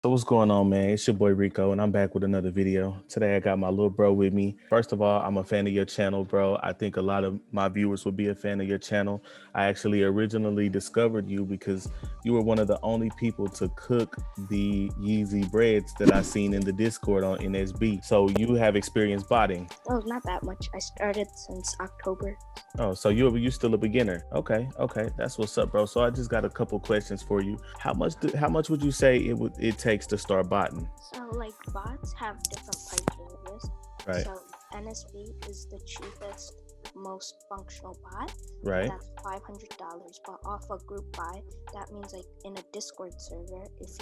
So what's going on, man? It's your boy Rico, and I'm back with another video. Today I got my little bro with me. First of all, I'm a fan of your channel, bro. I think a lot of my viewers will be a fan of your channel. I actually originally discovered you because you were one of the only people to cook the Yeezy breads that I seen in the Discord on NSB. So you have experience botting. Oh, not that much. I started since October. Oh, so you're still a beginner. Okay, that's what's up, bro. So I just got a couple questions for you. How much would you say it takes to start botting? So, like, bots have different price ranges. Right. So, NSB is the cheapest, most functional bot. Right. That's $500. But off a group buy, that means, like, in a Discord server, if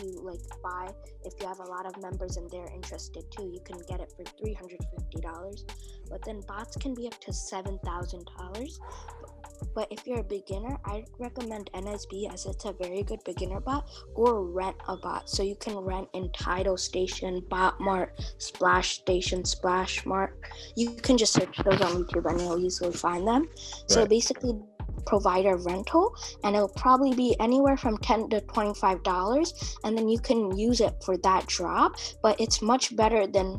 you have a lot of members and they're interested too, you can get it for $350. But then bots can be up to $7,000. But if you're a beginner, I'd recommend NSB as it's a very good beginner bot, or rent a bot. So you can rent in Tidal Station, Botmart, Splash Station, Splash Mart. You can just search those on YouTube and you'll easily find them. Right. So basically, provide a rental, and it'll probably be anywhere from $10 to $25, and then you can use it for that drop. But it's much better than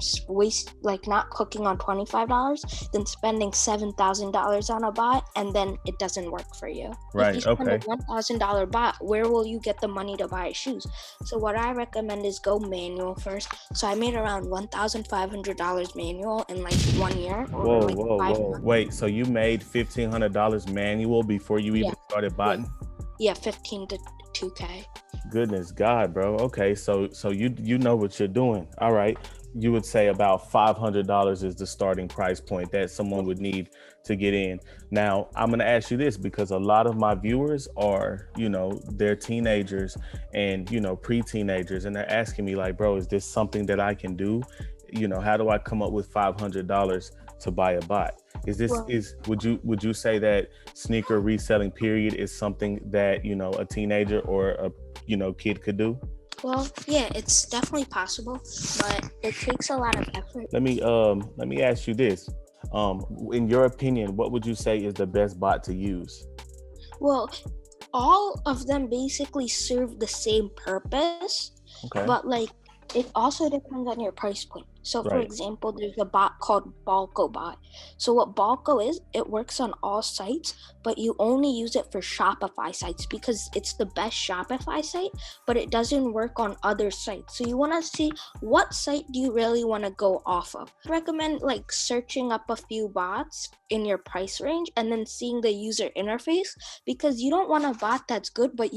not cooking on $25 than spending $7,000 on a bot and then it doesn't work for you. Right. If you spend a $1,000 bot, where will you get the money to buy shoes? So what I recommend is go manual first. So I made around $1,500 manual in like 1 year. Whoa. Wait, so you made $1,500 manual before you even started botting? Yeah, 15 to 2K. Goodness God, bro. Okay, so you know what you're doing. All right. You would say about $500 is the starting price point that someone would need to get in. Now, I'm going to ask you this because a lot of my viewers are, they're teenagers and, pre-teenagers, and they're asking me like, bro, is this something that I can do? How do I come up with $500 to buy a bot? Would you say that sneaker reselling period is something that, a teenager or a, kid could do? Well, yeah, it's definitely possible, but it takes a lot of effort. Let me ask you this. In your opinion, what would you say is the best bot to use? Well, all of them basically serve the same purpose, okay. But it also depends on your price point. So for example, there's a bot called Balco bot. So what Balco is, it works on all sites, but you only use it for Shopify sites because it's the best Shopify site, but it doesn't work on other sites. So you want to see what site do you really want to go off of. I recommend searching up a few bots in your price range and then seeing the user interface, because you don't want a bot that's good, but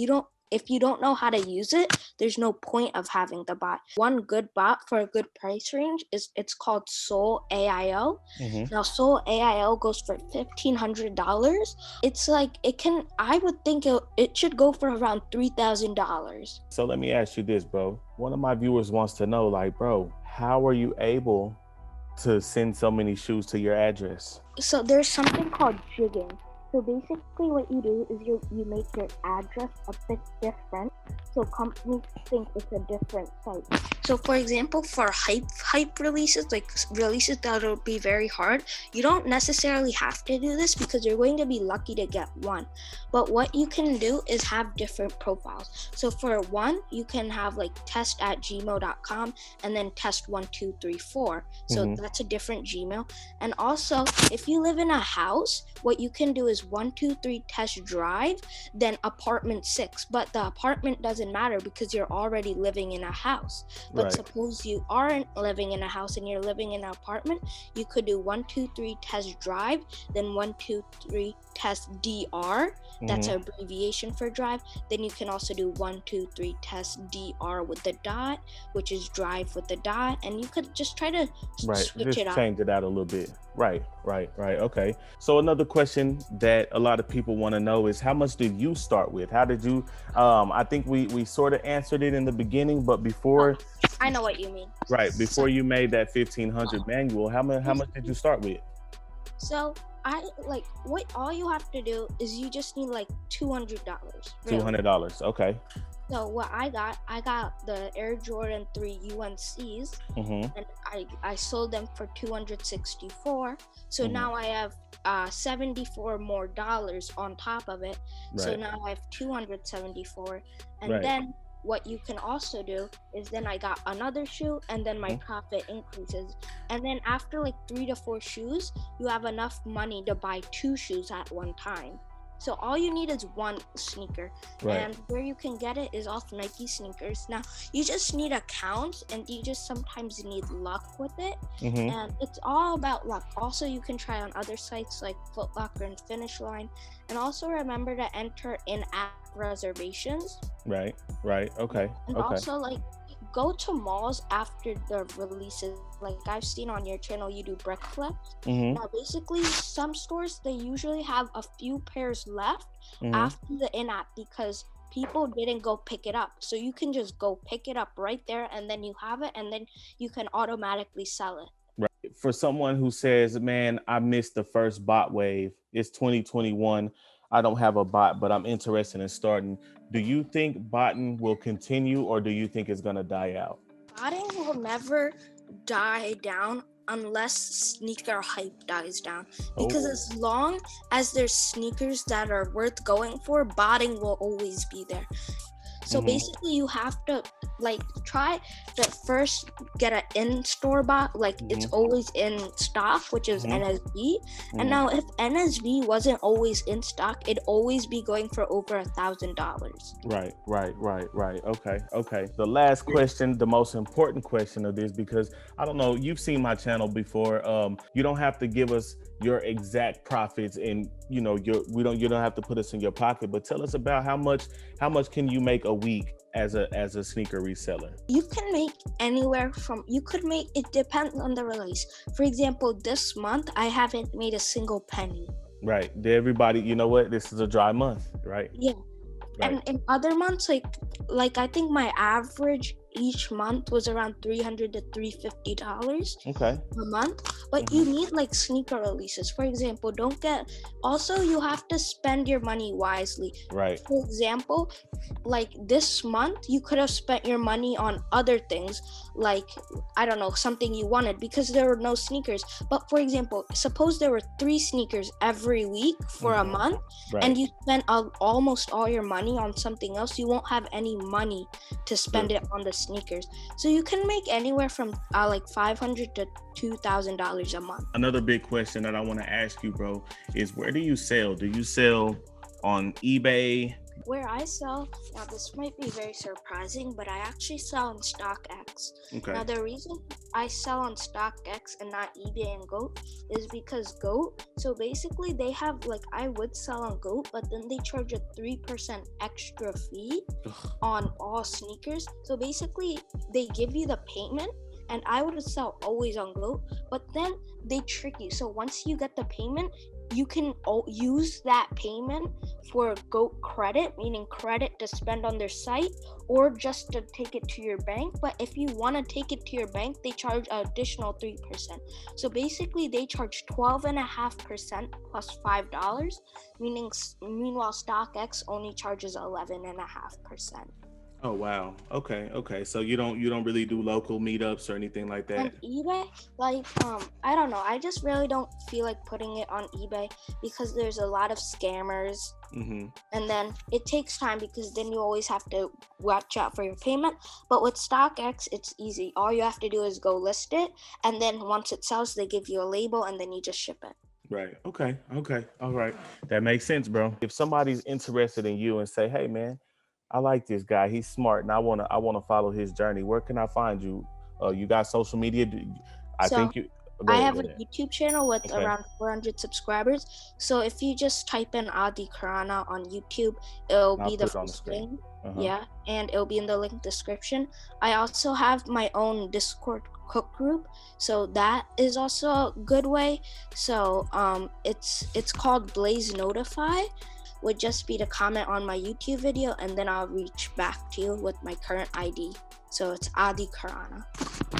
if you don't know how to use it, there's no point of having the bot. One good bot for a good price range it's called Soul AIO. Mm-hmm. Now Soul AIO goes for $1,500. It's I would think it should go for around $3,000. So let me ask you this, bro. One of my viewers wants to know, bro, how are you able to send so many shoes to your address? So there's something called jigging. So basically what you do is you make your address a bit different so companies think it's a different site. So for example, for hype releases, releases that'll be very hard, you don't necessarily have to do this because you're going to be lucky to get one. But what you can do is have different profiles. So for one, you can have test@gmail.com and then test1234. So that's a different Gmail. And also, if you live in a house, what you can do is 123 test drive, then apartment 6. But the apartment doesn't matter because you're already living in a house. But suppose you aren't living in a house and you're living in an apartment, you could do 123 test drive, then 123 test DR. That's an abbreviation for drive. Then you can also do 123 test DR with the dot, which is drive with the dot, and you could just try to switch it out. Change it out a little bit. Right. Okay. So another question that a lot of people want to know is, how much did you start with? How did you? I think we sort of answered it in the beginning, but before. I know what you mean. Right. Before you made that 1,500 manual, how much did you start with? So what all you have to do is you just need $200. Really. $200. Okay. So what I got the Air Jordan 3 UNCs, and I sold them for $264. So now I have $74 more on top of it. Right. So now I have $274, and then what you can also do is then I got another shoe, and then my profit increases. And then after like 3 to 4 shoes, you have enough money to buy 2 shoes at one time. So all you need is one sneaker. Right. And where you can get it is off Nike sneakers. Now, you just need accounts, and you just sometimes need luck with it. And it's all about luck. Also, you can try on other sites like Foot Locker and Finish Line. And also remember to enter in-app reservations. Right. Okay. And also, like, go to malls after the releases. Like I've seen on your channel, you do brick flips. Now, basically, some stores, they usually have a few pairs left after the in-app because people didn't go pick it up. So you can just go pick it up right there, and then you have it, and then you can automatically sell it. Right. For someone who says, man, I missed the first bot wave. It's 2021. I don't have a bot, but I'm interested in starting. Do you think botting will continue, or do you think it's going to die out? Botting will never die down unless sneaker hype dies down. Because as long as there's sneakers that are worth going for, botting will always be there. So basically, you have to like try to first get an in-store bot, like it's always in stock, which is NSB. And now if NSB wasn't always in stock, it'd always be going for over $1,000. Right. Okay. The last question, the most important question of this, because I don't know, you've seen my channel before. You don't have to give us your exact profits, and you don't have to put us in your pocket, but tell us about how much can you make a week as a sneaker reseller? You can make anywhere from, it depends on the release. For example, this month I haven't made a single penny. Right. Everybody, you know what? This is a dry month, right? Yeah. Right. And in other months, like I think my average each month was around $300 to $350 a month. But you need like sneaker releases. For example, you have to spend your money wisely. Right. For example, like this month, you could have spent your money on other things, like, I don't know, something you wanted, because there were no sneakers. But for example, suppose there were 3 sneakers every week for a month, and you spent almost all your money on something else, you won't have any money to spend it on the sneakers. So you can make anywhere from like $500 to $2,000 a month. Another big question that I want to ask you, bro, is where do you sell? Do you sell on eBay? Where I sell, now this might be very surprising, but I actually sell on StockX. Okay. Now the reason I sell on StockX and not eBay and GOAT is because GOAT, so basically they have, like, I would sell on GOAT, but then they charge a 3% extra fee on all sneakers. So basically they give you the payment, and I would sell always on GOAT, but then they trick you. So once you get the payment, you can use that payment for GOAT credit, meaning credit to spend on their site, or just to take it to your bank. But if you want to take it to your bank, they charge an additional 3%. So basically, they charge 12.5% plus $5, meanwhile StockX only charges 11.5%. Oh wow. Okay. So you don't really do local meetups or anything like that? On eBay, like I don't know. I just really don't feel like putting it on eBay because there's a lot of scammers. And then it takes time because then you always have to watch out for your payment. But with StockX, it's easy. All you have to do is go list it, and then once it sells, they give you a label, and then you just ship it. Right. Okay. All right. That makes sense, bro. If somebody's interested in you and say, "Hey, man, I like this guy. He's smart, and I wanna follow his journey. Where can I find you? You got social media? I have a YouTube channel with around 400 subscribers. So if you just type in Adi Khurana on YouTube, it'll be the first thing. Yeah, and it'll be in the link description. I also have my own Discord cook group, so that is also a good way. So it's called Blaze Notify. Would just be to comment on my YouTube video, and then I'll reach back to you with my current ID. So it's Adi Khurana.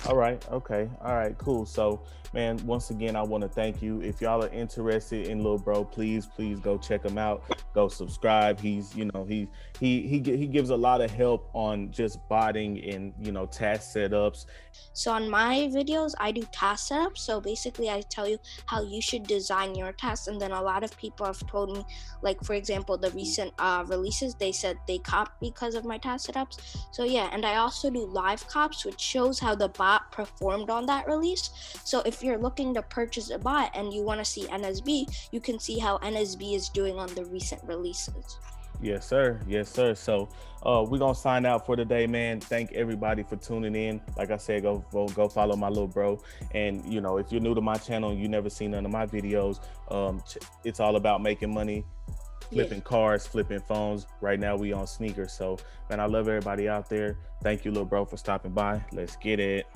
All right. Okay. All right. Cool. So, man, once again, I want to thank you. If y'all are interested in Lil Bro, please go check him out. Go subscribe. He's, he gives a lot of help on just botting and task setups. So on my videos, I do task setup. So basically, I tell you how you should design your tasks. And then a lot of people have told me, like for example, the recent releases, they said they cop because of my task setups. So yeah, and I also do live cops, which shows how the bot performed on that release. So if you're looking to purchase a bot and you want to see NSB, you can see how NSB is doing on the recent releases. Yes, sir. Yes, sir. So we're gonna sign out for today, man. Thank everybody for tuning in. Like I said, go follow my little bro. And if you're new to my channel and you never seen none of my videos, it's all about making money, flipping cars, flipping phones. Right now we on sneakers. So man, I love everybody out there. Thank you, little bro, for stopping by. Let's get it.